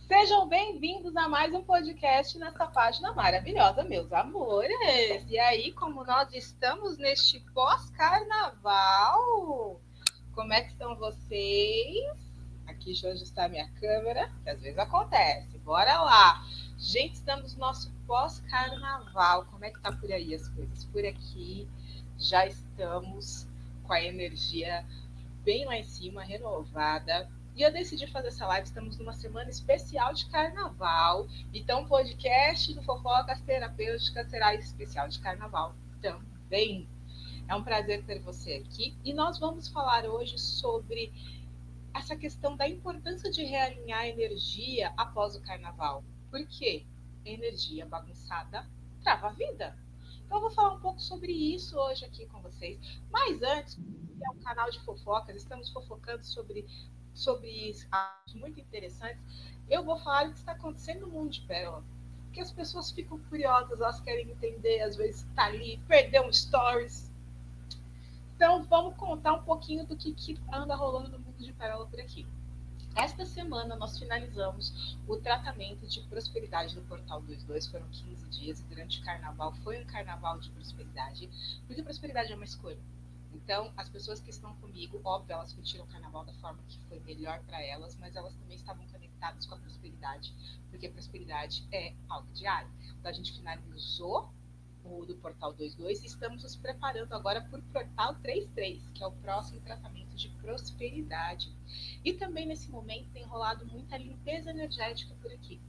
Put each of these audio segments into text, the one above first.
Sejam bem-vindos a mais um podcast nessa página maravilhosa, meus amores. E aí, como nós estamos neste pós-carnaval, como é que estão vocês? Aqui, deixa eu ajustar minha câmera, que às vezes acontece. Bora lá. Gente, estamos no nosso pós-carnaval. Como é que tá por aí as coisas? Por aqui já estamos com a energia bem lá em cima, renovada. E eu decidi fazer essa live, estamos numa semana especial de carnaval. Então, o podcast do Fofocas Terapêuticas será especial de carnaval também. É um prazer ter você aqui. E nós vamos falar hoje sobre essa questão da importância de realinhar a energia após o carnaval. Por quê? Energia bagunçada trava a vida. Então, eu vou falar um pouco sobre isso hoje aqui com vocês. Mas antes, é um canal de fofocas, estamos fofocando sobre assuntos muito interessantes. Eu vou falar o que está acontecendo no mundo de Pérola. Porque as pessoas ficam curiosas, elas querem entender, às vezes está ali, perdeu um stories. Então, vamos contar um pouquinho do que anda rolando no mundo de Pérola por aqui. Esta semana nós finalizamos o tratamento de prosperidade do Portal 22, foram 15 dias, e durante o carnaval foi um carnaval de prosperidade, porque prosperidade é uma escolha. Então, as pessoas que estão comigo, óbvio, elas curtiram o carnaval da forma que foi melhor para elas, mas elas também estavam conectadas com a prosperidade, porque prosperidade é algo diário. Então, a gente finalizou o do Portal 22 e estamos nos preparando agora para o Portal 33, que é o próximo tratamento de prosperidade. E também nesse momento tem rolado muita limpeza energética por aqui.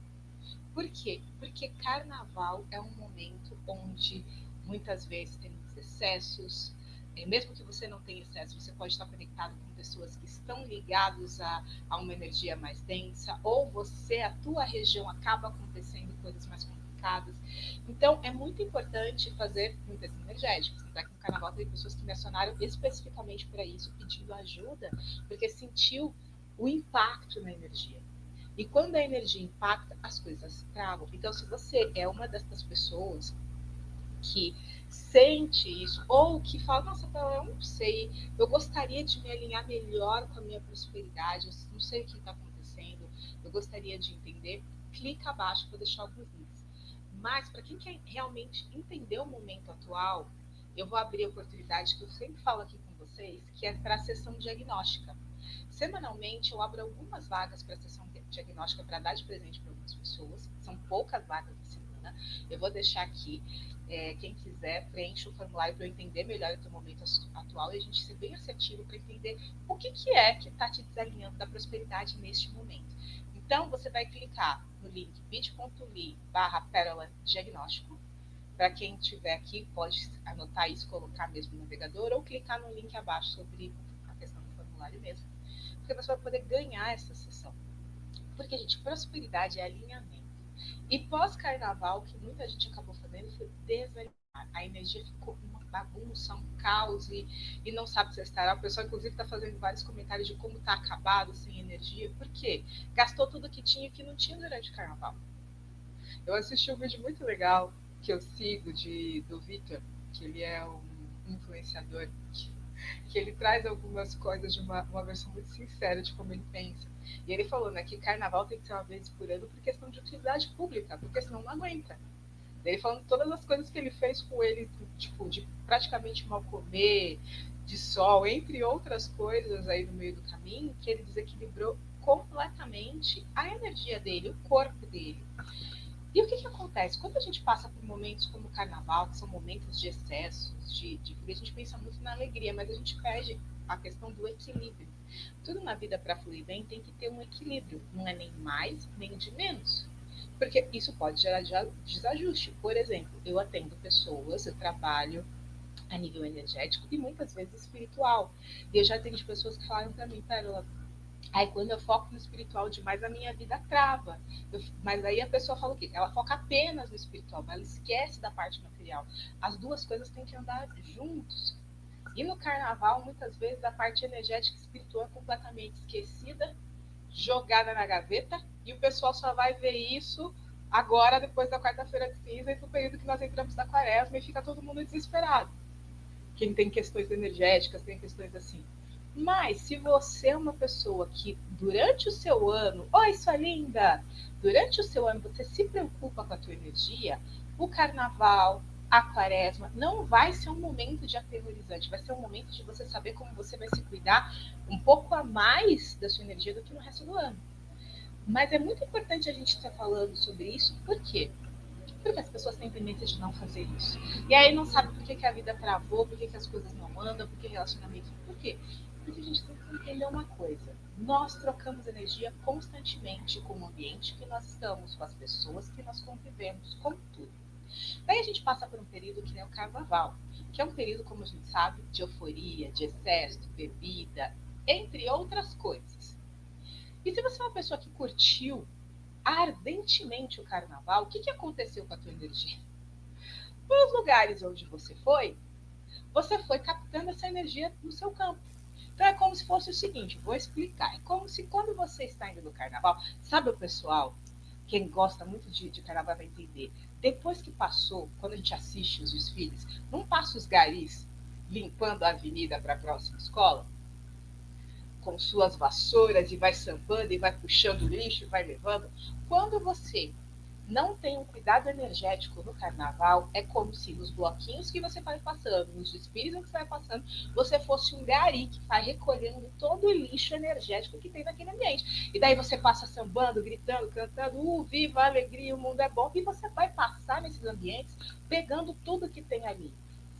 Por quê? Porque carnaval é um momento onde muitas vezes tem muitos excessos. Mesmo que você não tenha excesso, você pode estar conectado com pessoas que estão ligadas a uma energia mais densa, ou você, a tua região, acaba acontecendo coisas mais complicadas. Então, é muito importante fazer limpeza energética. Tanto é que no carnaval tem pessoas que me acionaram especificamente para isso, pedindo ajuda, porque sentiu o impacto na energia. E quando a energia impacta, as coisas travam. Então, se você é uma dessas pessoas que sente isso, ou que fala, nossa, eu não sei, eu gostaria de me alinhar melhor com a minha prosperidade, eu não sei o que está acontecendo, eu gostaria de entender, clica abaixo para deixar alguns links. Mas, para quem quer realmente entender o momento atual, eu vou abrir a oportunidade que eu sempre falo aqui com vocês, que é para a sessão diagnóstica. Semanalmente, eu abro algumas vagas para a sessão diagnóstica para dar de presente para algumas pessoas. São poucas vagas na semana. Eu vou deixar aqui. Quem quiser, preenche o formulário para eu entender melhor o teu momento atual e a gente ser bem assertivo para entender o que é que está te desalinhando da prosperidade neste momento. Então, você vai clicar no link bit.ly/pérola diagnóstico. Para quem estiver aqui, pode anotar isso, colocar mesmo no navegador ou clicar no link abaixo sobre a questão do formulário mesmo. Porque você vai poder ganhar essa sessão. Porque, gente, prosperidade é alinhamento. E pós-carnaval, o que muita gente acabou fazendo foi desalinhar. A energia ficou uma bagunça, um caos e não sabe se estará. O pessoal, inclusive, está fazendo vários comentários de como está acabado, sem energia. Por quê? Gastou tudo que tinha e que não tinha durante o carnaval. Eu assisti um vídeo muito legal que eu sigo do Victor, que ele é um influenciador que ele traz algumas coisas de uma versão muito sincera de como ele pensa. E ele falou, né, que carnaval tem que ser uma vez por ano por questão de utilidade pública, porque senão não aguenta. Ele falando todas as coisas que ele fez com ele, tipo, de praticamente mal comer, de sol, entre outras coisas aí no meio do caminho, que ele desequilibrou completamente a energia dele, o corpo dele. E o que acontece? Quando a gente passa por momentos como o carnaval, que são momentos de excessos, a gente pensa muito na alegria, mas a gente perde a questão do equilíbrio. Tudo na vida para fluir bem tem que ter um equilíbrio, não é nem mais nem de menos. Porque isso pode gerar desajuste. Por exemplo, eu atendo pessoas, eu trabalho a nível energético e muitas vezes espiritual. E eu já atendi pessoas que falaram para mim, Pérola, aí quando eu foco no espiritual demais, a minha vida trava. Mas aí a pessoa fala o quê? Ela foca apenas no espiritual, mas ela esquece da parte material. As duas coisas têm que andar juntos. E no carnaval, muitas vezes, a parte energética e espiritual é completamente esquecida, jogada na gaveta, e o pessoal só vai ver isso agora, depois da quarta-feira de cinza, e no período que nós entramos na quaresma, e fica todo mundo desesperado. Quem tem questões energéticas, tem questões assim. Mas se você é uma pessoa que durante o seu ano, oi sua linda, durante o seu ano você se preocupa com a tua energia, o carnaval, a quaresma, não vai ser um momento de aterrorizante, vai ser um momento de você saber como você vai se cuidar um pouco a mais da sua energia do que no resto do ano. Mas é muito importante a gente estar falando sobre isso, por quê? Porque as pessoas têm tendência de não fazer isso. E aí não sabe por que, que a vida travou, por que, que as coisas não andam, por que relacionamento. Por quê? Porque a gente tem que entender uma coisa. Nós trocamos energia constantemente com o ambiente que nós estamos, com as pessoas que nós convivemos, com tudo. Daí a gente passa por um período que é o carnaval, que é um período, como a gente sabe, de euforia, de excesso, bebida, entre outras coisas. E se você é uma pessoa que curtiu ardentemente o carnaval, o que, que aconteceu com a tua energia? Nos lugares onde você foi captando essa energia no seu campo. Então é como se fosse o seguinte, vou explicar. É como se quando você está indo no carnaval, sabe o pessoal, quem gosta muito de carnaval vai entender. Depois que passou, quando a gente assiste os desfiles, não passa os garis limpando a avenida para a próxima escola? Com suas vassouras e vai sambando e vai puxando o lixo e vai levando. Quando você não tem um cuidado energético no carnaval, é como se nos bloquinhos que você vai passando, nos desfiles que você vai passando, você fosse um gari que vai recolhendo todo o lixo energético que tem naquele ambiente. E daí você passa sambando, gritando, cantando, viva a alegria, o mundo é bom, e você vai passar nesses ambientes pegando tudo que tem ali,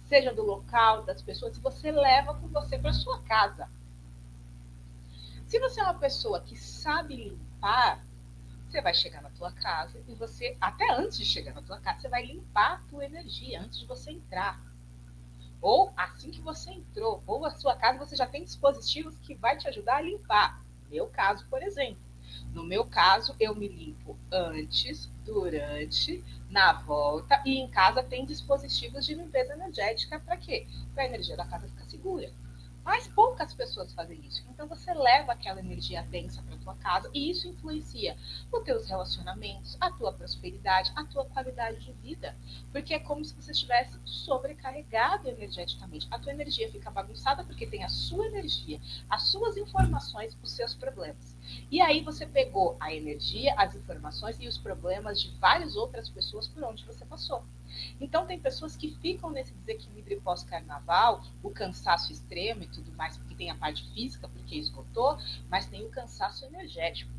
seja do local, das pessoas, e você leva com você para sua casa. Se você é uma pessoa que sabe limpar, você vai chegar na tua casa e você, até antes de chegar na tua casa, você vai limpar a tua energia antes de você entrar. Ou assim que você entrou, ou a sua casa você já tem dispositivos que vai te ajudar a limpar. No meu caso, por exemplo. No meu caso, eu me limpo antes, durante, na volta, e em casa tem dispositivos de limpeza energética para quê? Para a energia da casa ficar segura. Mas poucas pessoas fazem isso. Então você leva aquela energia densa para tua casa e isso influencia os teus relacionamentos, a tua prosperidade, a tua qualidade de vida. Porque é como se você estivesse sobrecarregado energeticamente. A tua energia fica bagunçada porque tem a sua energia, as suas informações, os seus problemas. E aí você pegou a energia, as informações e os problemas de várias outras pessoas por onde você passou. Então, tem pessoas que ficam nesse desequilíbrio pós-carnaval, o cansaço extremo e tudo mais, porque tem a parte física, porque esgotou, mas tem o cansaço energético.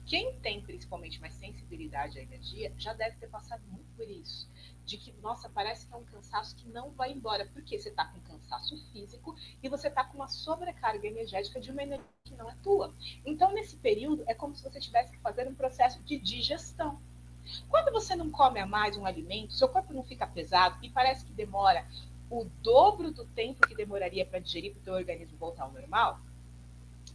Quem tem principalmente mais sensibilidade à energia já deve ter passado muito por isso. De que, nossa, parece que é um cansaço que não vai embora, porque você está com cansaço físico e você está com uma sobrecarga energética de uma energia que não é tua. Então, nesse período, é como se você tivesse que fazer um processo de digestão. Quando você não come a mais um alimento, seu corpo não fica pesado e parece que demora o dobro do tempo que demoraria para digerir para o teu organismo voltar ao normal,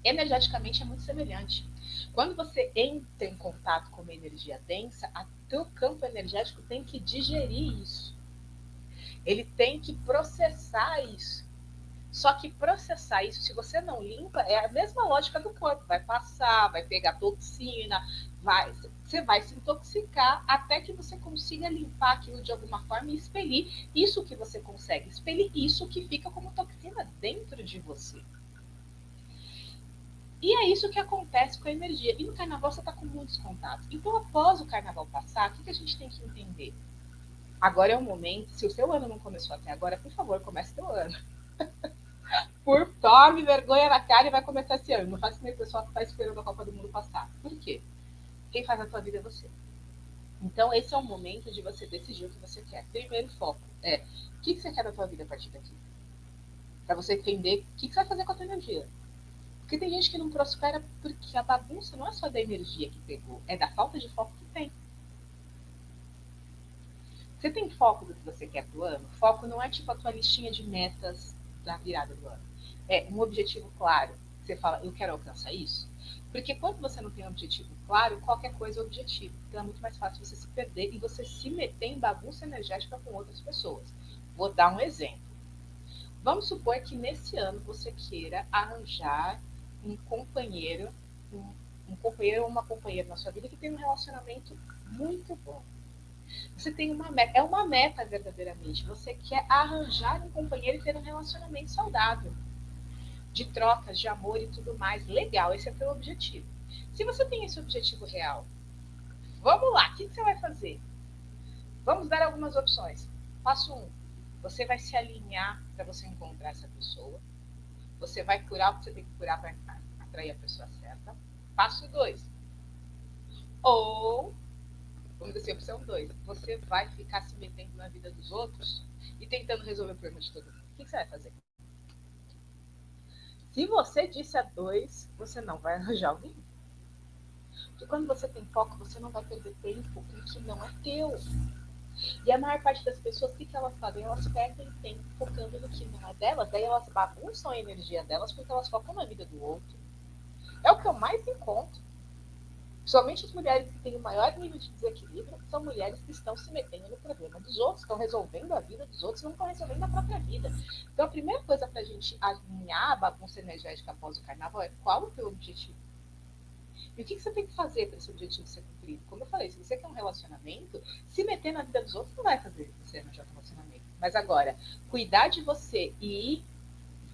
energeticamente é muito semelhante. Quando você entra em contato com uma energia densa, o teu campo energético tem que digerir isso. Ele tem que processar isso. Só que processar isso, se você não limpa, é a mesma lógica do corpo. Vai passar, vai pegar toxina, você vai se intoxicar até que você consiga limpar aquilo de alguma forma e expelir isso que você consegue. Expelir isso que fica como toxina dentro de você. E é isso que acontece com a energia. E no carnaval você está com muitos contatos. Então, após o carnaval passar, o que a gente tem que entender? Agora é o momento, se o seu ano não começou até agora, por favor, comece seu ano. Tome vergonha na cara e vai começar esse ano. Não faça que o pessoal que está esperando a Copa do Mundo passar. Por quê? Quem faz a tua vida é você. Então, esse é o momento de você decidir o que você quer. Primeiro foco é o que você quer da tua vida a partir daqui. Para você entender o que você vai fazer com a tua energia. Porque tem gente que não prospera porque a bagunça não é só da energia que pegou, é da falta de foco que tem. Você tem foco do que você quer pro ano? Foco não é tipo a tua listinha de metas da virada do ano. É um objetivo claro. Você fala, eu quero alcançar isso. Porque quando você não tem um objetivo claro, qualquer coisa é objetivo. Então é muito mais fácil você se perder e você se meter em bagunça energética com outras pessoas. Vou dar um exemplo. Vamos supor que nesse ano você queira arranjar um companheiro, um companheiro ou uma companheira na sua vida que tem um relacionamento muito bom. Você tem uma meta, é uma meta verdadeiramente. Você quer arranjar um companheiro e ter um relacionamento saudável. de trocas, de amor e tudo mais. Legal, esse é o teu objetivo. Se você tem esse objetivo real, vamos lá, o que você vai fazer? Vamos dar algumas opções. Passo 1, você vai se alinhar para você encontrar essa pessoa. Você vai curar o que você tem que curar para atrair a pessoa certa. Passo 2, ou, vamos dizer, opção 2, você vai ficar se metendo na vida dos outros e tentando resolver o problema de todo mundo. O que você vai fazer? Se você disse a 2, você não vai arranjar alguém. Porque quando você tem foco, você não vai perder tempo com o que não é teu. E a maior parte das pessoas, o que elas fazem? Elas perdem tempo focando no que não é delas, daí elas bagunçam a energia delas porque elas focam na vida do outro. É o que eu mais encontro. Somente as mulheres que têm o maior nível de desequilíbrio são mulheres que estão se metendo no problema dos outros, estão resolvendo a vida dos outros, não estão resolvendo a própria vida. Então, a primeira coisa para a gente alinhar a bagunça energética após o carnaval é qual o teu objetivo. E o que você tem que fazer para esse objetivo ser cumprido? Como eu falei, se você quer um relacionamento, se meter na vida dos outros não vai fazer você arranjar um relacionamento. Mas agora, cuidar de você e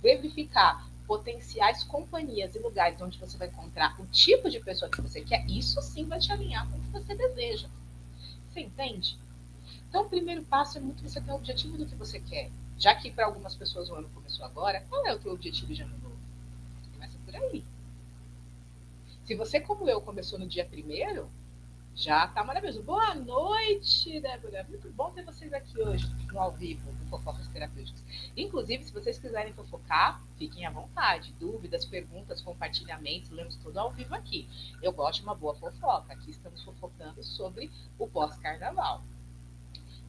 verificar potenciais companhias e lugares onde você vai encontrar o tipo de pessoa que você quer, isso sim vai te alinhar com o que você deseja. Você entende? Então, o primeiro passo é muito você ter o objetivo do que você quer. Já que para algumas pessoas o ano começou agora, qual é o teu objetivo de ano novo? Começa por aí. Se você, como eu, começou no dia 1º, já tá maravilhoso. Boa noite, Débora. Muito bom ter vocês aqui hoje, no ao vivo, no Fofocas Terapêuticas. Inclusive, se vocês quiserem fofocar, fiquem à vontade. Dúvidas, perguntas, compartilhamentos, lemos tudo ao vivo aqui. Eu gosto de uma boa fofoca. Aqui estamos fofocando sobre o pós-carnaval.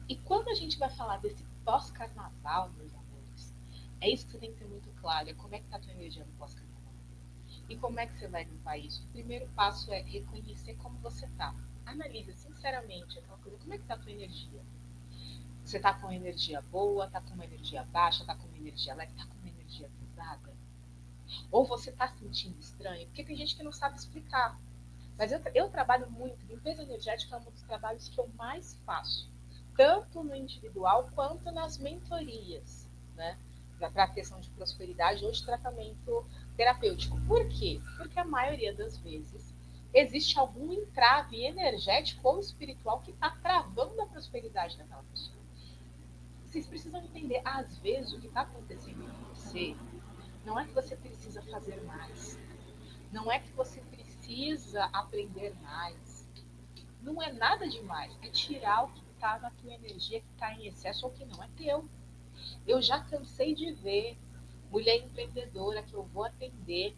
E quando a gente vai falar desse pós-carnaval, meus amores, é isso que você tem que ter muito claro. É como é que tá a tua energia no pós-carnaval. E como é que você vai limpar isso? O primeiro passo é reconhecer como você está. Analise sinceramente aquela coisa. Como é que está a tua energia? Você está com uma energia boa, está com uma energia baixa, está com uma energia leve, está com uma energia pesada? Ou você está sentindo estranho? Porque tem gente que não sabe explicar. Mas eu trabalho muito. Limpeza energética é um dos trabalhos que eu mais faço. Tanto no individual quanto nas mentorias, né? Para a questão de prosperidade ou de tratamento terapêutico. Por quê? Porque a maioria das vezes existe algum entrave energético ou espiritual que está travando a prosperidade daquela pessoa. Vocês precisam entender, às vezes, o que está acontecendo com você não é que você precisa fazer mais. Não é que você precisa aprender mais. Não é nada demais. É tirar o que está na tua energia, que está em excesso ou que não é teu. Eu já cansei de ver mulher empreendedora que eu vou atender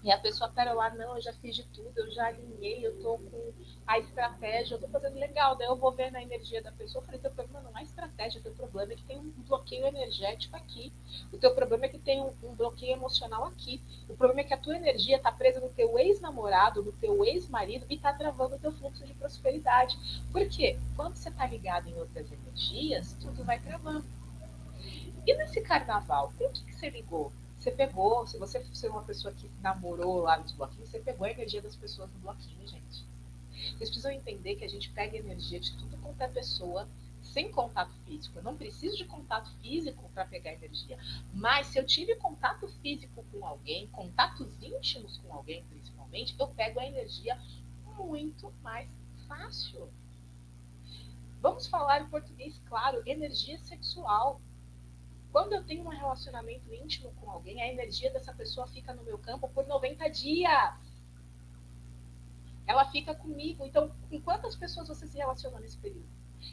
e a pessoa, pera lá, não, eu já fiz de tudo, eu já alinhei, eu tô com a estratégia, eu tô fazendo legal, daí eu vou ver na energia da pessoa, eu falei, teu problema não é estratégia, teu problema é que tem um bloqueio energético aqui, o teu problema é que tem um bloqueio emocional aqui, o problema é que a tua energia tá presa no teu ex-namorado, no teu ex-marido e tá travando o teu fluxo de prosperidade. Por quê? Quando você tá ligado em outras energias, tudo vai travando. E nesse carnaval, com o que você ligou? Você pegou, se você for uma pessoa que namorou lá nos bloquinhos, você pegou a energia das pessoas no bloquinho, gente. Vocês precisam entender que a gente pega energia de tudo quanto é pessoa sem contato físico. Eu não preciso de contato físico para pegar energia. Mas se eu tive contato físico com alguém, contatos íntimos com alguém principalmente, eu pego a energia muito mais fácil. Vamos falar em português claro, energia sexual. Quando eu tenho um relacionamento íntimo com alguém, a energia dessa pessoa fica no meu campo por 90 dias. Ela fica comigo. Então, com quantas pessoas você se relaciona nesse período?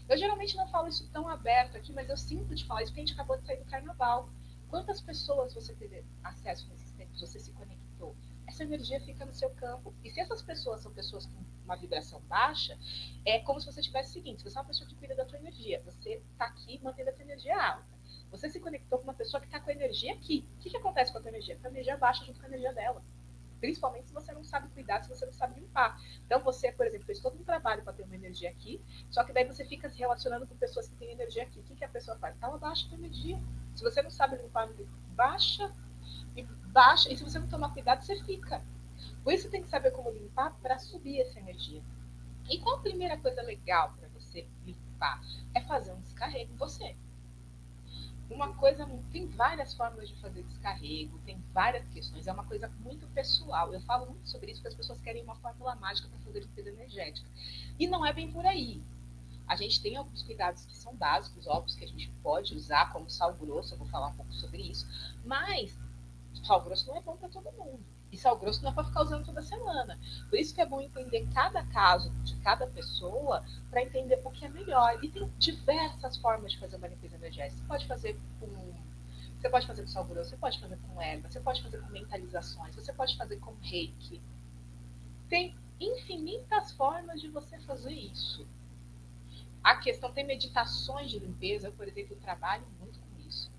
Eu geralmente não falo isso tão aberto aqui, mas eu sinto de falar isso porque a gente acabou de sair do carnaval. Quantas pessoas você teve acesso nesses tempos? Você se conectou? Essa energia fica no seu campo. E se essas pessoas são pessoas com uma vibração baixa, é como se você tivesse o seguinte: você é uma pessoa que cuida da tua energia. Você está aqui mantendo a tua energia alta. Você se conectou com uma pessoa que está com a energia aqui. O que acontece com a tua energia? Com a energia baixa junto com a energia dela. Principalmente se você não sabe cuidar, se você não sabe limpar. Então você, por exemplo, fez todo um trabalho para ter uma energia aqui, só que daí você fica se relacionando com pessoas que têm energia aqui. O que a pessoa faz? Ela baixa a tua energia. Se você não sabe limpar, baixa, e se você não tomar cuidado, você fica. Por isso você tem que saber como limpar para subir essa energia. E qual a primeira coisa legal para você limpar? É fazer um descarrego em você. uma coisa, tem várias formas de fazer descarrego, tem várias questões, é uma coisa muito pessoal. Eu falo muito sobre isso porque as pessoas querem uma fórmula mágica para fazer limpeza energética. E não é bem por aí. A gente tem alguns cuidados que são básicos, óbvios, que a gente pode usar, como sal grosso, eu vou falar um pouco sobre isso, mas sal grosso não é bom para todo mundo. E sal grosso não é para ficar usando toda semana. Por isso que é bom entender cada caso de cada pessoa para entender o que é melhor. E tem diversas formas de fazer uma limpeza energética. Você pode fazer com sal grosso, você pode fazer com erva, você pode fazer com mentalizações, você pode fazer com reiki. Tem infinitas formas de você fazer isso. A questão tem meditações de limpeza, eu, por exemplo, trabalho muito com isso.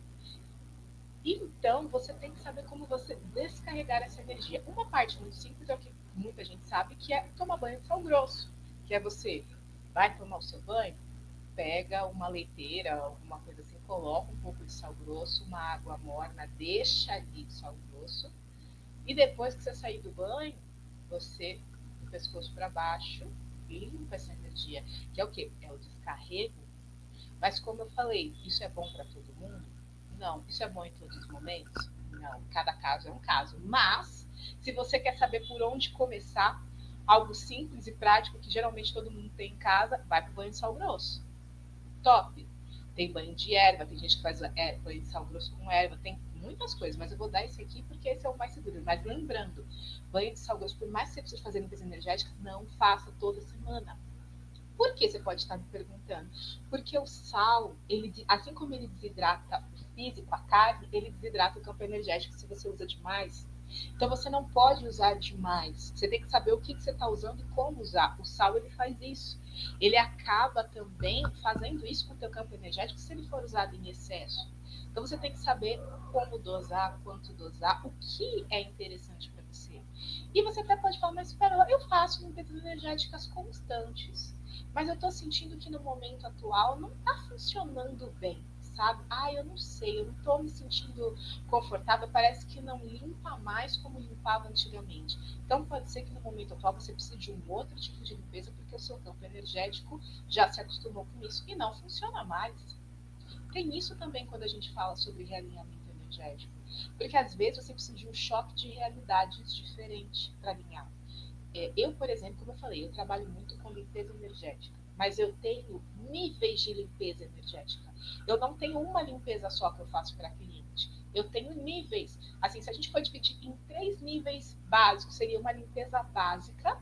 Então, você tem que saber como você descarregar essa energia. Uma parte muito simples é o que muita gente sabe, que é tomar banho de sal grosso. Que é você vai tomar o seu banho, pega uma leiteira, alguma coisa assim, coloca um pouco de sal grosso, uma água morna, deixa ali o sal grosso. E depois que você sair do banho, você, do pescoço para baixo, limpa essa energia. Que é o quê? É o descarrego. Mas como eu falei, isso é bom para todo mundo? Não. Isso é bom em todos os momentos? Não. Cada caso é um caso. Mas, se você quer saber por onde começar, algo simples e prático que geralmente todo mundo tem em casa, vai para o banho de sal grosso. Top! Tem banho de erva, tem gente que faz banho de sal grosso com erva, tem muitas coisas, mas eu vou dar esse aqui porque esse é o mais seguro. Mas lembrando, banho de sal grosso, por mais que você precise fazer limpeza energética, não faça toda semana. Por que você pode estar me perguntando? Porque o sal, ele, assim como ele desidrata o físico, a carne, ele desidrata o campo energético se você usa demais. Então você não pode usar demais. Você tem que saber o que você está usando e como usar. O sal ele faz isso. Ele acaba também fazendo isso com o teu campo energético se ele for usado em excesso. Então você tem que saber como dosar, quanto dosar, o que é interessante para você. E você até pode falar, mas espera, eu faço limpezas energéticas constantes. Mas eu tô sentindo que no momento atual não tá funcionando bem, sabe? Ah, eu não sei, eu não tô me sentindo confortável, parece que não limpa mais como limpava antigamente. Então pode ser que no momento atual você precise de um outro tipo de limpeza, porque o seu campo energético já se acostumou com isso e não funciona mais. Tem isso também quando a gente fala sobre realinhamento energético, porque às vezes você precisa de um choque de realidades diferente para alinhar. Eu, por exemplo, como eu falei, eu trabalho muito com limpeza energética, mas eu tenho níveis de limpeza energética. Eu não tenho uma limpeza só que eu faço para cliente. Eu tenho níveis. Assim, se a gente for dividir em 3 níveis básicos, seria uma limpeza básica,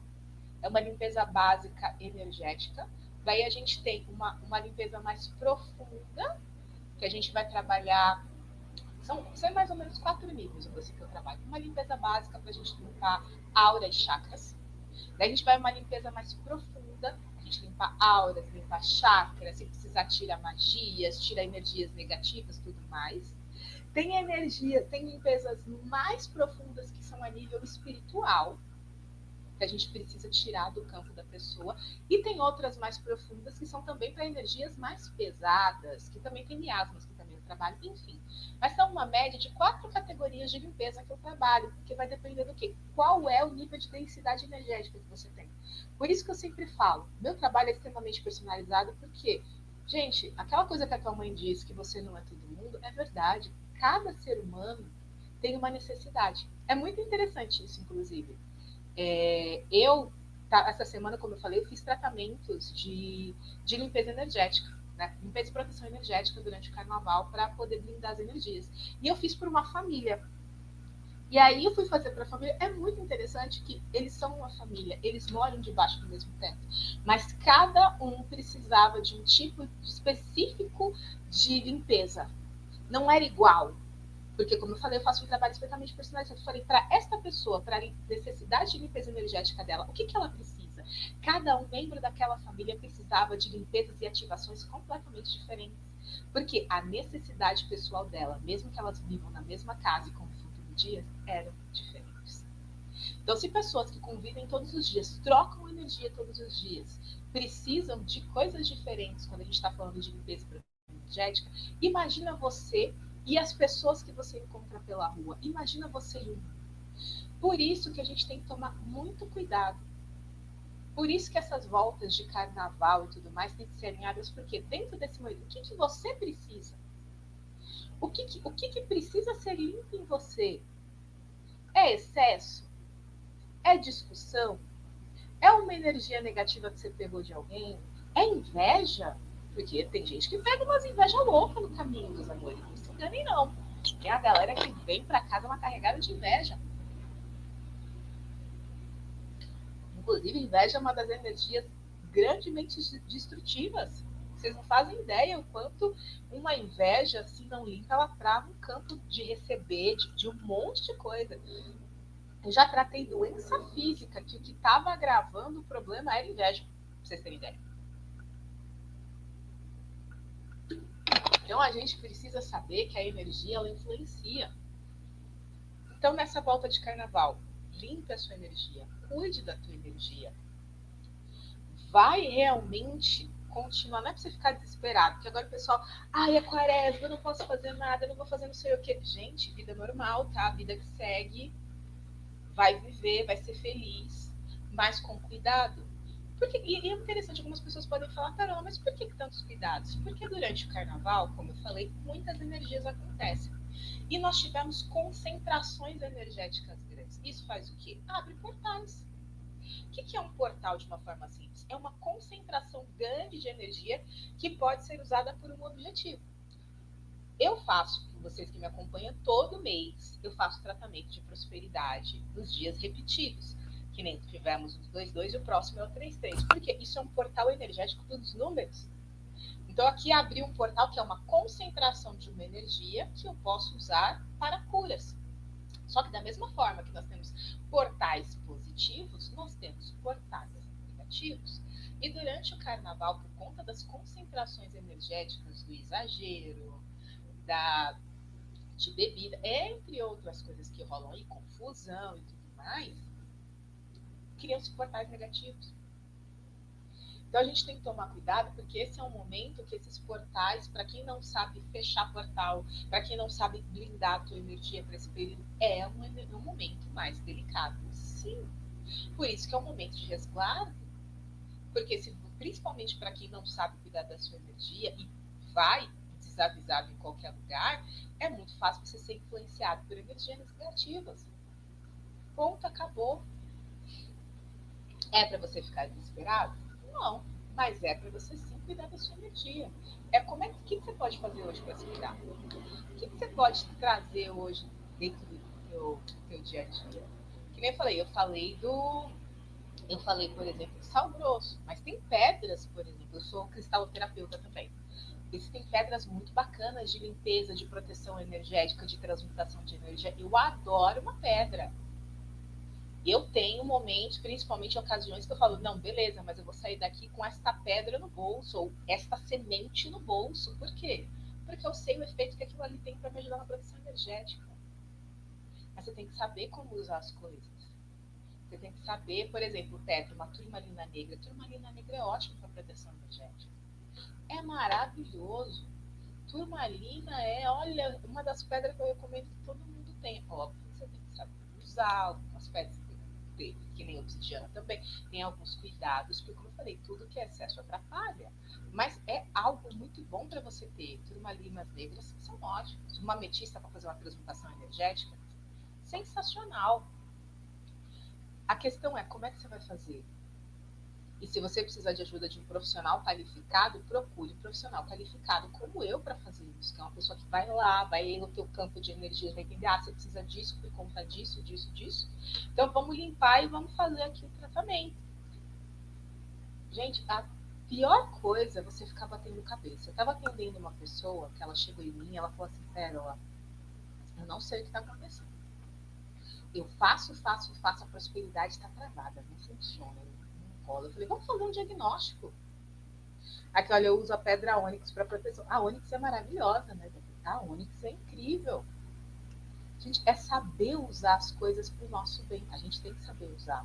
é uma limpeza básica energética. Daí a gente tem uma limpeza mais profunda, que a gente vai trabalhar. São mais ou menos 4 níveis que eu trabalho. Uma limpeza básica para a gente limpar aura e chakras. Daí a gente vai uma limpeza mais profunda, a gente limpa auras, limpa chakras, se precisar tira magias, tira energias negativas, tudo mais. Tem limpezas mais profundas que são a nível espiritual, que a gente precisa tirar do campo da pessoa, e tem outras mais profundas que são também para energias mais pesadas, que também tem miasmas que também eu trabalho, enfim. Mas são uma média de 4 categorias de limpeza que eu trabalho, porque vai depender do quê? Qual é o nível de densidade energética que você tem. Por isso que eu sempre falo, meu trabalho é extremamente personalizado, porque, gente, aquela coisa que a tua mãe diz que você não é todo mundo, é verdade. Cada ser humano tem uma necessidade. É muito interessante isso, inclusive. Essa semana, como eu falei, eu fiz tratamentos de limpeza energética, né? Limpeza e proteção energética durante o carnaval para poder blindar as energias. E eu fiz por uma família. E aí eu fui fazer para a família. É muito interessante que eles são uma família, eles moram debaixo do mesmo teto, mas cada um precisava de um tipo específico de limpeza. Não era igual. Porque, como eu falei, eu faço um trabalho especialmente personalizado. Eu falei, para esta pessoa, para a necessidade de limpeza energética dela, o que ela precisa? Cada um membro daquela família precisava de limpezas e ativações completamente diferentes. Porque a necessidade pessoal dela, mesmo que elas vivam na mesma casa e convivam todo dia, eram diferentes. Então, se pessoas que convivem todos os dias, trocam energia todos os dias, precisam de coisas diferentes quando a gente está falando de limpeza energética, imagina você e as pessoas que você encontra pela rua. Imagina você e o mundo. Por isso que a gente tem que tomar muito cuidado. Por isso que essas voltas de carnaval e tudo mais têm que ser alinhadas, porque dentro desse momento, o que você precisa? O que precisa ser limpo em você? É excesso? É discussão? É uma energia negativa que você pegou de alguém? É inveja? Porque tem gente que pega umas invejas loucas no caminho, meus amores. Não se enganem, não. Tem a galera que vem pra casa uma carregada de inveja. Inclusive, inveja é uma das energias grandemente destrutivas. Vocês não fazem ideia o quanto uma inveja, se não limpa, ela trava um campo de receber, de um monte de coisa. Eu já tratei doença física, que o que estava agravando o problema era inveja, pra vocês terem ideia. Então a gente precisa saber que a energia ela influencia. Então nessa volta de carnaval, limpe a sua energia, cuide da tua energia. Vai realmente continuar, não é pra você ficar desesperado, porque agora o pessoal, é quaresma, eu não posso fazer nada, eu não vou fazer não sei o quê. Gente, vida normal, tá? Vida que segue, vai viver, vai ser feliz, mas com cuidado. Porque, e é interessante, algumas pessoas podem falar, Carol, mas por que tantos cuidados? Porque durante o carnaval, como eu falei, muitas energias acontecem. E nós tivemos concentrações energéticas grandes. Isso faz o quê? Abre portais. O que é um portal de uma forma simples? É uma concentração grande de energia que pode ser usada por um objetivo. Eu faço, vocês que me acompanham, todo mês, eu faço tratamento de prosperidade nos dias repetidos. Que nem tivemos o 22 e o próximo é o 33. Porque isso é um portal energético dos números. Então aqui abri um portal que é uma concentração de uma energia que eu posso usar para curas. Só que da mesma forma que nós temos portais positivos, nós temos portais negativos. E durante o carnaval, por conta das concentrações energéticas, do exagero, de bebida, entre outras coisas que rolam aí, confusão e tudo mais, criam-se portais negativos. Então a gente tem que tomar cuidado, porque esse é um momento que esses portais, para quem não sabe fechar portal, para quem não sabe blindar a tua energia para esse período, é um momento mais delicado. Sim. Por isso que é um momento de resguardo, porque principalmente para quem não sabe cuidar da sua energia e vai desavisado em qualquer lugar, é muito fácil você ser influenciado por energias negativas. Ponto, acabou. É para você ficar desesperado? Não, mas é para você sim cuidar da sua energia. O que você pode fazer hoje para se cuidar? O que você pode trazer hoje dentro do teu dia a dia? Que nem eu falei, por exemplo, de sal grosso, mas tem pedras, por exemplo, eu sou cristaloterapeuta também. Existem pedras muito bacanas de limpeza, de proteção energética, de transmutação de energia. Eu adoro uma pedra. Eu tenho momentos, principalmente em ocasiões, que eu falo, não, beleza, mas eu vou sair daqui com esta pedra no bolso, ou esta semente no bolso. Por quê? Porque eu sei o efeito que aquilo ali tem para me ajudar na proteção energética. Mas você tem que saber como usar as coisas. Você tem que saber, por exemplo, pedra, uma turmalina negra. Turmalina negra é ótimo para proteção energética. É maravilhoso. Turmalina é, olha, uma das pedras que eu recomendo que todo mundo tenha. Óbvio, você tem que saber usar algumas pedras que nem obsidiana também, tem alguns cuidados, porque como eu falei, tudo que é excesso atrapalha. Mas é algo muito bom para você ter. Turmalinas negras são ótimas. Uma ametista para fazer uma transmutação energética, sensacional. A questão é como é que você vai fazer? E se você precisar de ajuda de um profissional qualificado, procure um profissional qualificado como eu para fazer isso, que é uma pessoa que vai lá, vai ir no teu campo de energia, vai entender, você precisa disso por conta disso, disso, disso. Então vamos limpar e vamos fazer aqui o tratamento. Gente, a pior coisa é você ficar batendo cabeça. Eu estava atendendo uma pessoa que ela chegou em mim e ela falou assim, Pérola, eu não sei o que está acontecendo. Eu faço, a prosperidade está travada, não funciona. Eu falei, vamos fazer um diagnóstico. Aqui, olha, eu uso a pedra ônix para proteção. A ônix é maravilhosa, né? A ônix é incrível. A gente é saber usar as coisas para o nosso bem. A gente tem que saber usar.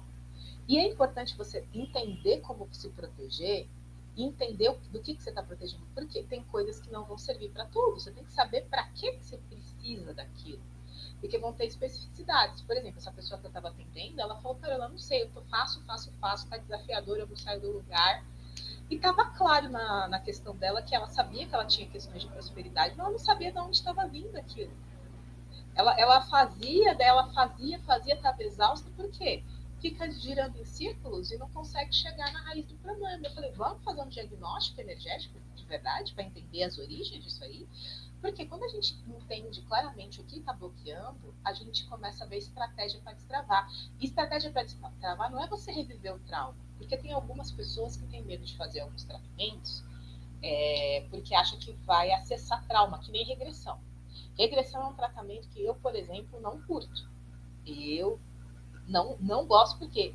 E é importante você entender como se proteger e entender do que você está protegendo. Porque tem coisas que não vão servir para tudo. Você tem que saber para que você precisa daquilo. Porque vão ter especificidades. Por exemplo, essa pessoa que eu estava atendendo, ela falou, cara, eu não sei, eu faço, tá desafiador, eu não saio do lugar. E estava claro na questão dela que ela sabia que ela tinha questões de prosperidade, mas ela não sabia de onde estava vindo aquilo. Ela fazia, estava exausta, por quê? Fica girando em círculos e não consegue chegar na raiz do problema. Eu falei, vamos fazer um diagnóstico energético de verdade para entender as origens disso aí? Porque quando a gente entende claramente o que está bloqueando, a gente começa a ver estratégia para destravar. E estratégia para destravar não é você reviver o trauma, porque tem algumas pessoas que têm medo de fazer alguns tratamentos porque acham que vai acessar trauma, que nem regressão. Regressão é um tratamento que eu, por exemplo, não curto. Eu não gosto porque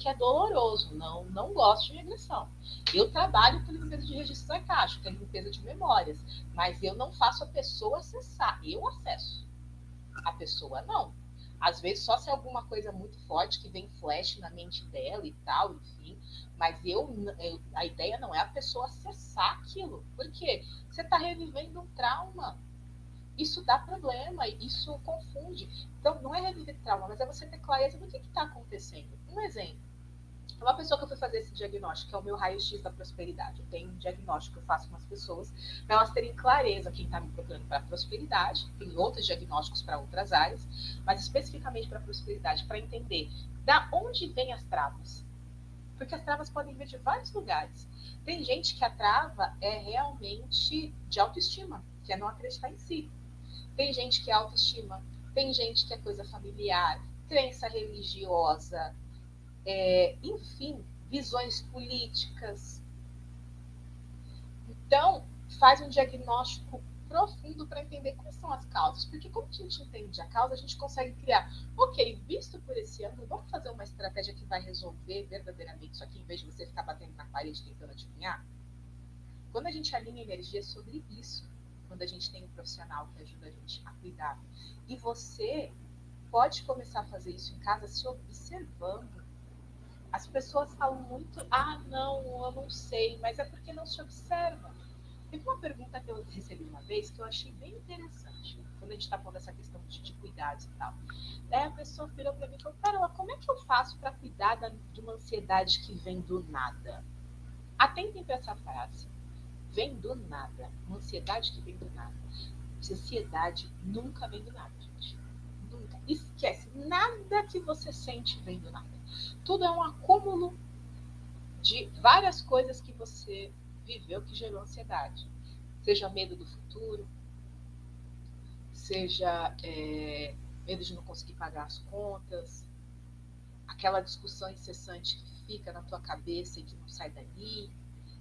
é doloroso, não gosto de regressão. Eu trabalho com limpeza de registros arcásticos, que é limpeza de memórias, mas eu não faço a pessoa acessar, eu acesso. A pessoa não. Às vezes só se é alguma coisa muito forte que vem flash na mente dela e tal, enfim. Mas a ideia não é a pessoa acessar aquilo. Por quê? Você está revivendo um trauma. Isso dá problema, isso confunde. Então, não é reviver trauma, mas é você ter clareza do que está acontecendo. Um exemplo. Uma pessoa que eu fui fazer esse diagnóstico, que é o meu raio-x da prosperidade. Eu tenho um diagnóstico que eu faço com as pessoas, para elas terem clareza quem está me procurando para prosperidade. Tem outros diagnósticos para outras áreas, mas especificamente para prosperidade, para entender da onde vêm as travas. Porque as travas podem vir de vários lugares. Tem gente que a trava é realmente de autoestima, que é não acreditar em si. Tem gente que é autoestima, tem gente que é coisa familiar, crença religiosa, enfim, visões políticas. Então, faz um diagnóstico profundo para entender quais são as causas. Porque como a gente entende a causa, a gente consegue criar, ok, visto por esse ângulo, vamos fazer uma estratégia que vai resolver verdadeiramente isso aqui, em vez de você ficar batendo na parede tentando adivinhar. Quando a gente alinha energia sobre isso, quando a gente tem um profissional que ajuda a gente a cuidar, e você pode começar a fazer isso em casa se observando. As pessoas falam muito, não, eu não sei, mas é porque não se observa. Teve uma pergunta que eu recebi uma vez que eu achei bem interessante, quando a gente está falando dessa questão de cuidados e tal. Daí a pessoa virou para mim e falou, Carla, como é que eu faço para cuidar de uma ansiedade que vem do nada? Atentem para essa frase. Vem do nada. Uma ansiedade que vem do nada. Ansiedade nunca vem do nada, gente. Nunca. Esquece. Nada que você sente vem do nada. Tudo é um acúmulo de várias coisas que você viveu que gerou ansiedade. Seja medo do futuro, seja medo de não conseguir pagar as contas, aquela discussão incessante que fica na tua cabeça e que não sai dali,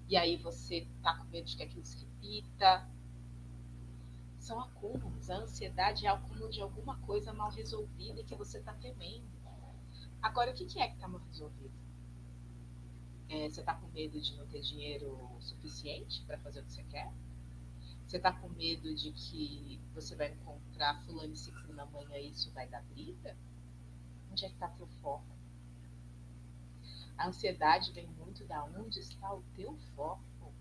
e aí você tá com medo de que aquilo se repita. São acúmulos. A ansiedade é acúmulo de alguma coisa mal resolvida e que você está temendo. Agora, o que é que está mal resolvido? Você está com medo de não ter dinheiro suficiente para fazer o que você quer? Você está com medo de que você vai encontrar fulano e ciclano amanhã e isso vai dar briga? Onde é que está teu foco? A ansiedade vem muito da onde está o teu foco.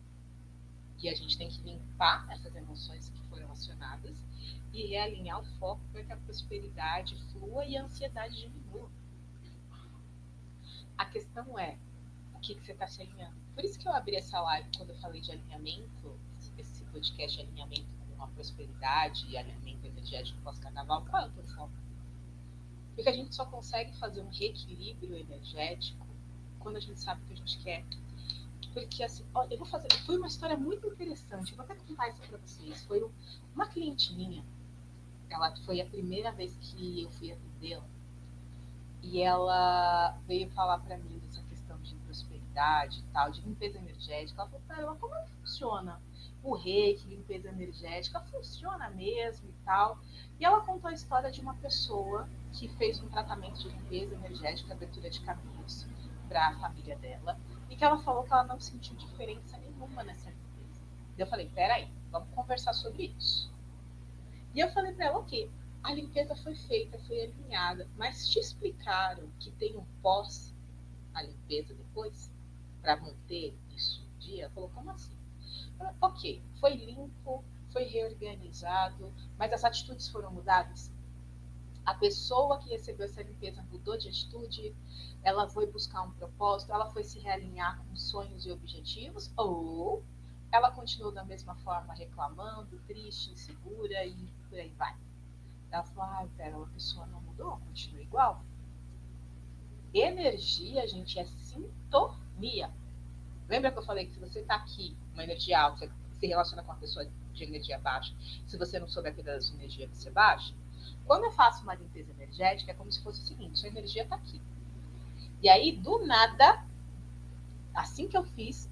E a gente tem que limpar essas emoções que foram acionadas e realinhar o foco para que a prosperidade flua e a ansiedade diminua. A questão é o que você está se alinhando. Por isso que eu abri essa live quando eu falei de alinhamento, esse podcast de alinhamento com a prosperidade e alinhamento energético pós-carnaval. Qual é o teu foco? Porque a gente só consegue fazer um reequilíbrio energético quando a gente sabe o que a gente quer. Porque assim, foi uma história muito interessante, eu vou até contar isso para vocês. Foi uma cliente minha, ela foi a primeira vez que eu fui atendê-la, e ela veio falar para mim dessa questão de prosperidade e tal, de limpeza energética. Ela falou, Carla, como é que funciona o reiki, limpeza energética? Funciona mesmo e tal. E ela contou a história de uma pessoa que fez um tratamento de limpeza energética, abertura de caminhos para a família dela, e que ela falou que ela não sentiu diferença nenhuma nessa limpeza. Eu falei, peraí, vamos conversar sobre isso. E eu falei para ela, ok, a limpeza foi feita, foi alinhada, mas te explicaram que tem um pós a limpeza depois, para manter isso em dia? Ela falou, como assim? Eu falei, ok, foi limpo, foi reorganizado, mas as atitudes foram mudadas? A pessoa que recebeu essa limpeza mudou de atitude, ela foi buscar um propósito, ela foi se realinhar com sonhos e objetivos, ou ela continuou da mesma forma reclamando, triste, insegura e por aí vai. Ela falou, pera, a pessoa não mudou, continua igual. Energia, gente, é sintonia. Lembra que eu falei que se você está aqui, uma energia alta, você se relaciona com uma pessoa de energia baixa, se você não souber cuidar da sua energia, você baixa? Quando eu faço uma limpeza energética, é como se fosse o seguinte, sua energia está aqui. E aí, do nada, assim que eu fiz,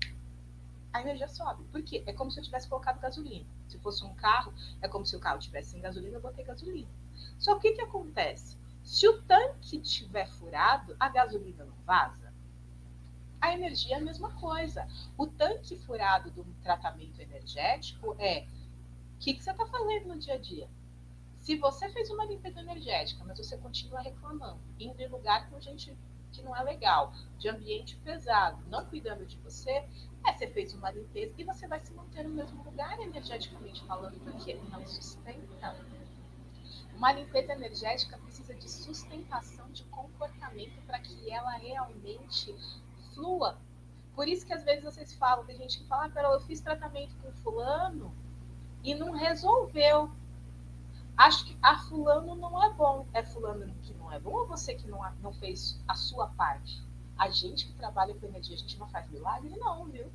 a energia sobe. Por quê? É como se eu tivesse colocado gasolina. Se fosse um carro, é como se o carro tivesse sem gasolina, eu botei gasolina. Só que o que acontece? Se o tanque estiver furado, a gasolina não vaza? A energia é a mesma coisa. O tanque furado do tratamento energético é o que você está fazendo no dia a dia. Se você fez uma limpeza energética, mas você continua reclamando, indo em lugar com gente que não é legal, de ambiente pesado, não cuidando de você, você fez uma limpeza e você vai se manter no mesmo lugar energeticamente falando, porque não sustenta. Uma limpeza energética precisa de sustentação de comportamento para que ela realmente flua. Por isso que às vezes vocês falam, tem gente que fala, eu fiz tratamento com fulano e não resolveu. Acho que a fulano não é bom. É fulano que não é bom ou você que não fez a sua parte? A gente que trabalha com energia, a gente não faz milagre? Não, viu?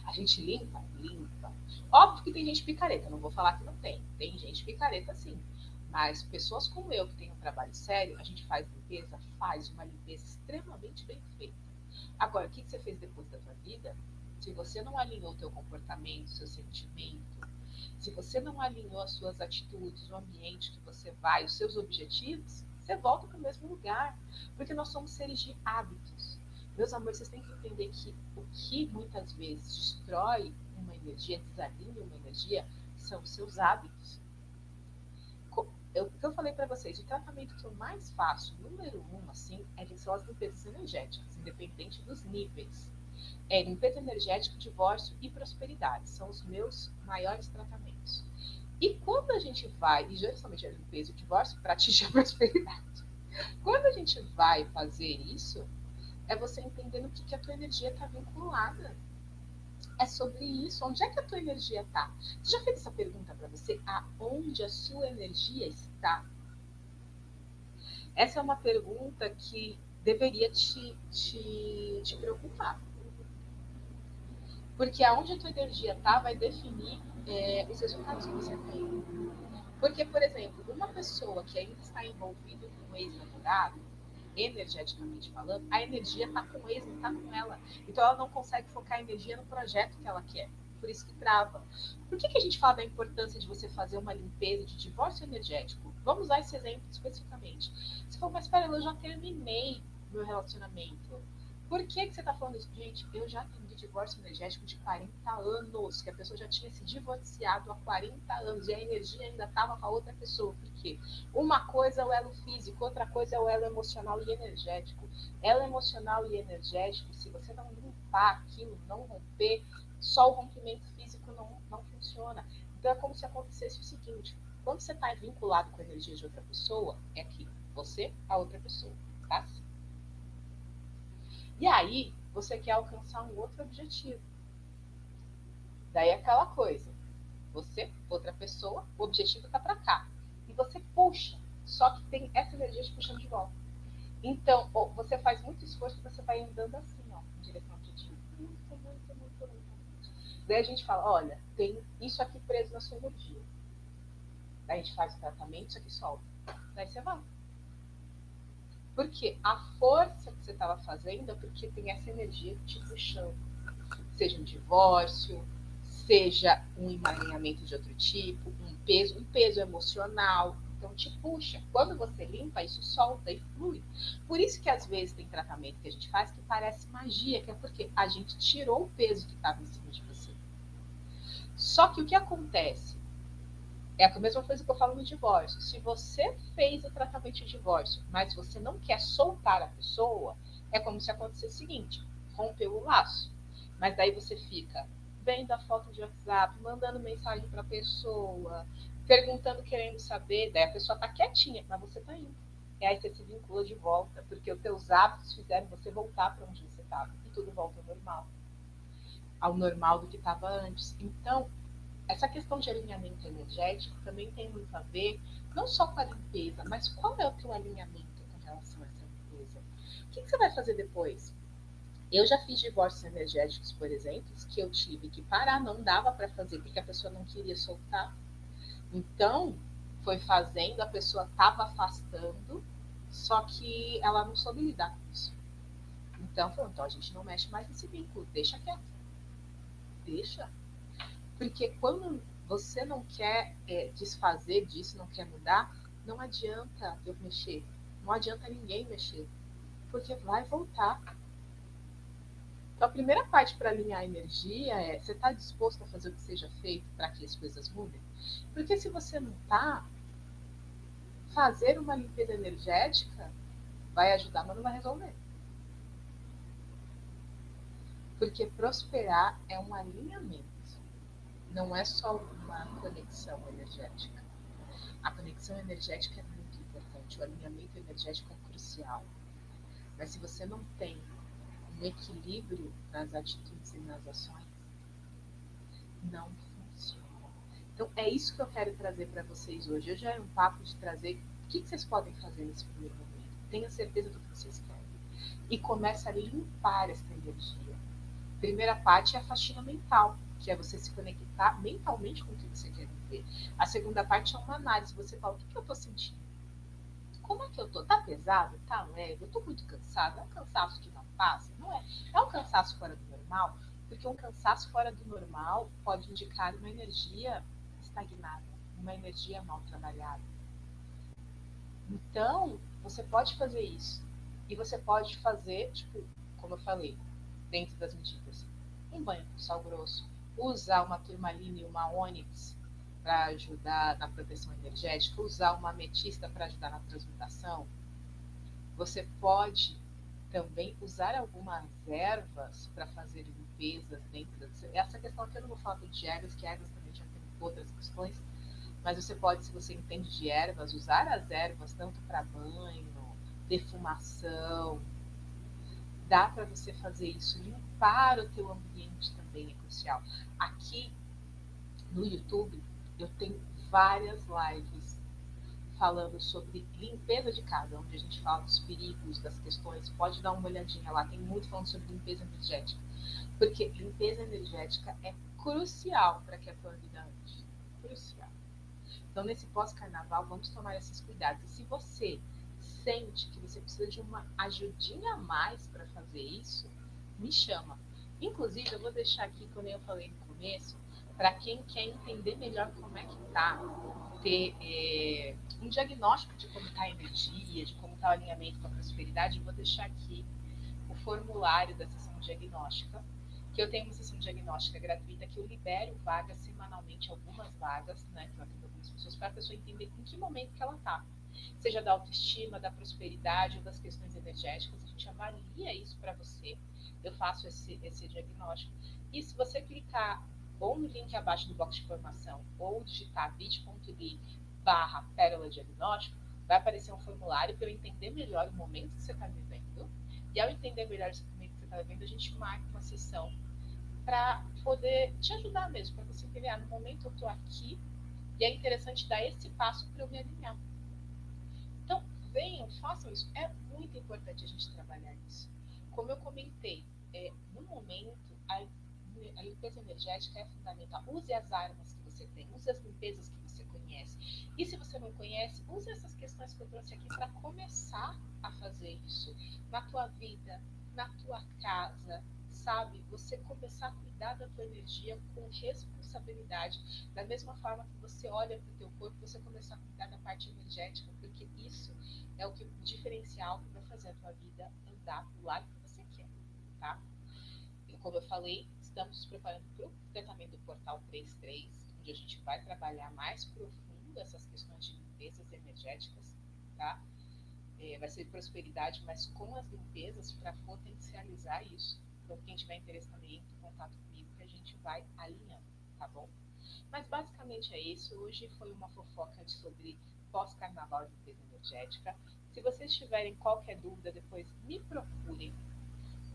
A gente limpa? Limpa. Óbvio que tem gente picareta, não vou falar que não tem. Tem gente picareta sim. Mas pessoas como eu, que tem um trabalho sério, a gente faz limpeza, faz uma limpeza extremamente bem feita. Agora, o que você fez depois da tua vida? Se você não alinhou o teu comportamento, seu sentimento, se você não alinhou as suas atitudes, o ambiente que você vai, os seus objetivos, você volta para o mesmo lugar. Porque nós somos seres de hábitos. Meus amores, vocês têm que entender que o que muitas vezes destrói uma energia, desalinha uma energia, são os seus hábitos. O que eu falei para vocês, o tratamento que eu mais faço, número 1, assim, são as limpezas energéticas, independente dos níveis. Limpeza energética, divórcio e prosperidade. São os meus maiores tratamentos. E quando a gente vai, e justamente a limpeza e o divórcio, para atingir a prosperidade. Quando a gente vai fazer isso, é você entendendo o que a tua energia está vinculada. É sobre isso. Onde é que a tua energia está? Você já fez essa pergunta para você? Aonde a sua energia está? Essa é uma pergunta que deveria te preocupar. Porque aonde a tua energia está vai definir os resultados que você tem. Porque, por exemplo, uma pessoa que ainda está envolvida com um ex-namorado, energeticamente falando, a energia está com o ex, não está com ela. Então ela não consegue focar a energia no projeto que ela quer. Por isso que trava. Por que a gente fala da importância de você fazer uma limpeza de divórcio energético? Vamos usar esse exemplo especificamente. Você falou, mas pera, eu já terminei meu relacionamento. Por que você está falando isso? Gente, eu já atendi divórcio energético de 40 anos, que a pessoa já tinha se divorciado há 40 anos e a energia ainda estava com a outra pessoa. Por quê? Uma coisa é o elo físico, outra coisa é o elo emocional e energético. Elo emocional e energético, se você não limpar aquilo, não romper, só o rompimento físico não funciona. Então é como se acontecesse o seguinte, quando você está vinculado com a energia de outra pessoa, é aqui, você, a outra pessoa, tá? E aí, você quer alcançar um outro objetivo. Daí é aquela coisa. Você, outra pessoa, o objetivo está para cá. E você puxa. Só que tem essa energia te puxando de volta. Então, você faz muito esforço e você vai andando assim, ó, em direção ao objetivo. Muito. Daí a gente fala, olha, tem isso aqui preso na sua energia. Daí a gente faz o tratamento, isso aqui solta. Daí você vai. Porque a força que você estava fazendo é porque tem essa energia te puxando. Seja um divórcio, seja um emaranhamento de outro tipo, um peso emocional. Então te puxa. Quando você limpa, isso solta e flui. Por isso que às vezes tem tratamento que a gente faz que parece magia, que é porque a gente tirou o peso que estava em cima de você. Só que o que acontece? É a mesma coisa que eu falo no divórcio. Se você fez o tratamento de divórcio, mas você não quer soltar a pessoa, é como se acontecesse o seguinte: rompeu o laço. Mas daí você fica vendo a foto de WhatsApp, mandando mensagem para a pessoa, perguntando, querendo saber, daí a pessoa está quietinha, mas você está indo. E aí você se vincula de volta, porque os teus hábitos fizeram você voltar para onde você estava. E tudo volta ao normal do que estava antes. Então, essa questão de alinhamento energético também tem muito a ver, não só com a limpeza, mas qual é o teu alinhamento com relação a essa limpeza? O que você vai fazer depois? Eu já fiz divórcios energéticos, por exemplo, que eu tive que parar, não dava para fazer, porque a pessoa não queria soltar. Então, foi fazendo, a pessoa estava afastando, só que ela não soube lidar com isso. Então, falou, então a gente não mexe mais nesse vínculo, deixa quieto. Deixa. Porque quando você não quer desfazer disso, não quer mudar, não adianta eu mexer. Não adianta ninguém mexer. Porque vai voltar. Então, a primeira parte para alinhar a energia é: você está disposto a fazer o que seja feito para que as coisas mudem? Porque se você não está, fazer uma limpeza energética vai ajudar, mas não vai resolver. Porque prosperar é um alinhamento, não é só uma conexão energética. A conexão energética é muito importante, o alinhamento energético é crucial. Mas se você não tem um equilíbrio nas atitudes e nas ações, não funciona. Então é isso que eu quero trazer para vocês hoje. Hoje é um papo de trazer o que vocês podem fazer nesse primeiro momento. Tenha certeza do que vocês querem. E comece a limpar essa energia. A primeira parte é a faxina mental, que é você se conectar mentalmente com o que você quer viver. A segunda parte é uma análise. Você fala, o que eu estou sentindo? Como é que eu tô? Tá pesado? Tá leve? Eu tô muito cansada? É um cansaço que não passa? Não é? É um cansaço fora do normal? Porque um cansaço fora do normal pode indicar uma energia estagnada, uma energia mal trabalhada. Então, você pode fazer isso. E você pode fazer, tipo, como eu falei, dentro das medidas. Um banho com sal grosso, usar uma turmalina e uma ônix para ajudar na proteção energética, usar uma ametista para ajudar na transmutação. Você pode também usar algumas ervas para fazer limpezas dentro essa questão aqui eu não vou falar de ervas, que ervas também já tem outras questões, mas você pode, se você entende de ervas, usar as ervas tanto para banho, defumação. Dá para você fazer isso. Limpar o teu ambiente também é crucial. Aqui no YouTube eu tenho várias lives falando sobre limpeza de casa, onde a gente fala dos perigos, das questões. Pode dar uma olhadinha lá, tem muito falando sobre limpeza energética. Porque limpeza energética é crucial para que a tua vida ande. Crucial. Então, nesse pós-carnaval, vamos tomar esses cuidados. E se você sente que você precisa de uma ajudinha a mais para fazer isso, me chama. Inclusive, eu vou deixar aqui, como eu falei no começo, para quem quer entender melhor como é que tá, ter um diagnóstico de como está a energia, de como está o alinhamento com a prosperidade, eu vou deixar aqui o formulário da sessão diagnóstica, que eu tenho uma sessão diagnóstica gratuita que eu libero vagas semanalmente, algumas vagas, né, que eu atendo algumas pessoas, para a pessoa entender em que momento que ela está. Seja da autoestima, da prosperidade ou das questões energéticas, a gente avalia isso para você. Eu faço esse diagnóstico. E se você clicar ou no link abaixo do box de informação ou digitar bit.ly/pérola diagnóstico, vai aparecer um formulário para eu entender melhor o momento que você está vivendo. E ao entender melhor esse momento que você está vivendo, a gente marca uma sessão para poder te ajudar mesmo, para você entender, no momento eu estou aqui e é interessante dar esse passo para eu me alinhar. Então, venham, façam isso. É muito importante a gente trabalhar isso. Como eu comentei, no momento, a limpeza energética é fundamental. Use as armas que você tem, use as limpezas que você conhece. E se você não conhece, use essas questões que eu trouxe aqui para começar a fazer isso na tua vida, na tua casa, sabe? Você começar a cuidar da tua energia com responsabilidade. Da mesma forma que você olha para o teu corpo, você começar a cuidar da parte energética, porque isso é o diferencial que vai fazer a tua vida andar para o lado que você quer, tá? E como eu falei, estamos nos preparando para o tratamento do Portal 33, onde a gente vai trabalhar mais profundo essas questões de limpezas energéticas, tá? Vai ser prosperidade, mas com as limpezas para potencializar isso. Então, quem tiver interesse também, entre em contato comigo que a gente vai alinhando, tá bom? Mas basicamente é isso. Hoje foi uma fofoca sobre pós-carnaval de limpeza energética. Se vocês tiverem qualquer dúvida, depois me procurem.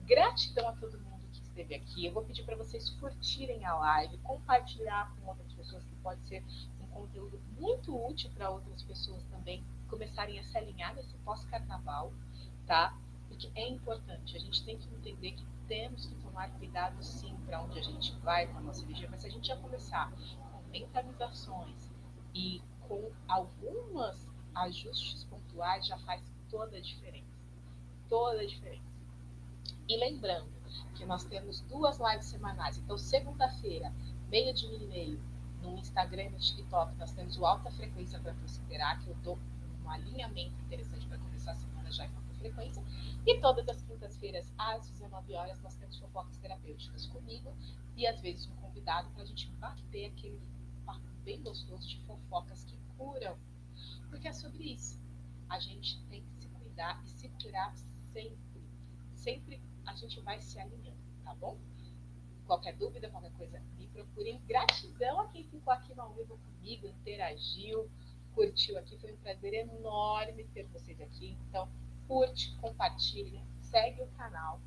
Gratidão a todo mundo que esteve aqui. Eu vou pedir para vocês curtirem a live, compartilhar com outras pessoas, que pode ser um conteúdo muito útil para outras pessoas também começarem a se alinhar nesse pós-carnaval, tá? Porque é importante, a gente tem que entender que temos que tomar cuidado sim para onde a gente vai com a nossa energia, mas se a gente já começar com mentalizações e com alguns ajustes pontuais, já faz toda a diferença. Toda a diferença. E lembrando que nós temos 2 lives semanais. Então, segunda-feira, meio-dia e meio, no Instagram e no TikTok, nós temos o Alta Frequência para considerar, que eu dou um alinhamento interessante para começar a semana já em alta frequência. E todas as quintas-feiras, às 19 horas, nós temos fofocas terapêuticas comigo e, às vezes, um convidado para a gente bater aquele papo bem gostoso de fofocas que curam. Porque é sobre isso. A gente tem que se cuidar e se curar sempre. Sempre a gente vai se alinhando, tá bom? Qualquer dúvida, qualquer coisa, me procurem. Gratidão a quem ficou aqui no ao vivo comigo, interagiu, curtiu aqui. Foi um prazer enorme ter vocês aqui. Então, curte, compartilha, segue o canal,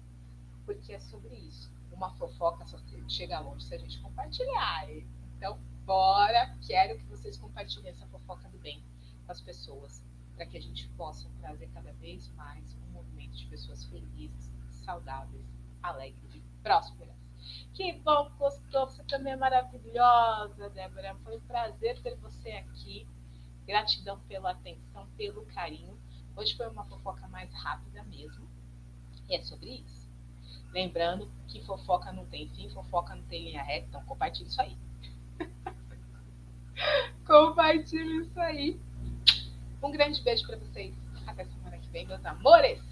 porque é sobre isso. Uma fofoca só chega longe se a gente compartilhar. Então, bora! Quero que vocês compartilhem essa fofoca do bem com as pessoas, para que a gente possa trazer cada vez mais um movimento de pessoas felizes, saudáveis, alegres e prósperas. Que bom, gostou? Você também é maravilhosa, Débora. Foi um prazer ter você aqui. Gratidão pela atenção, pelo carinho. Hoje foi uma fofoca mais rápida mesmo. E é sobre isso. Lembrando que fofoca não tem fim, fofoca não tem linha reta. Então compartilhe isso aí. Compartilhe isso aí. Um grande beijo para vocês. Até semana que vem, meus amores!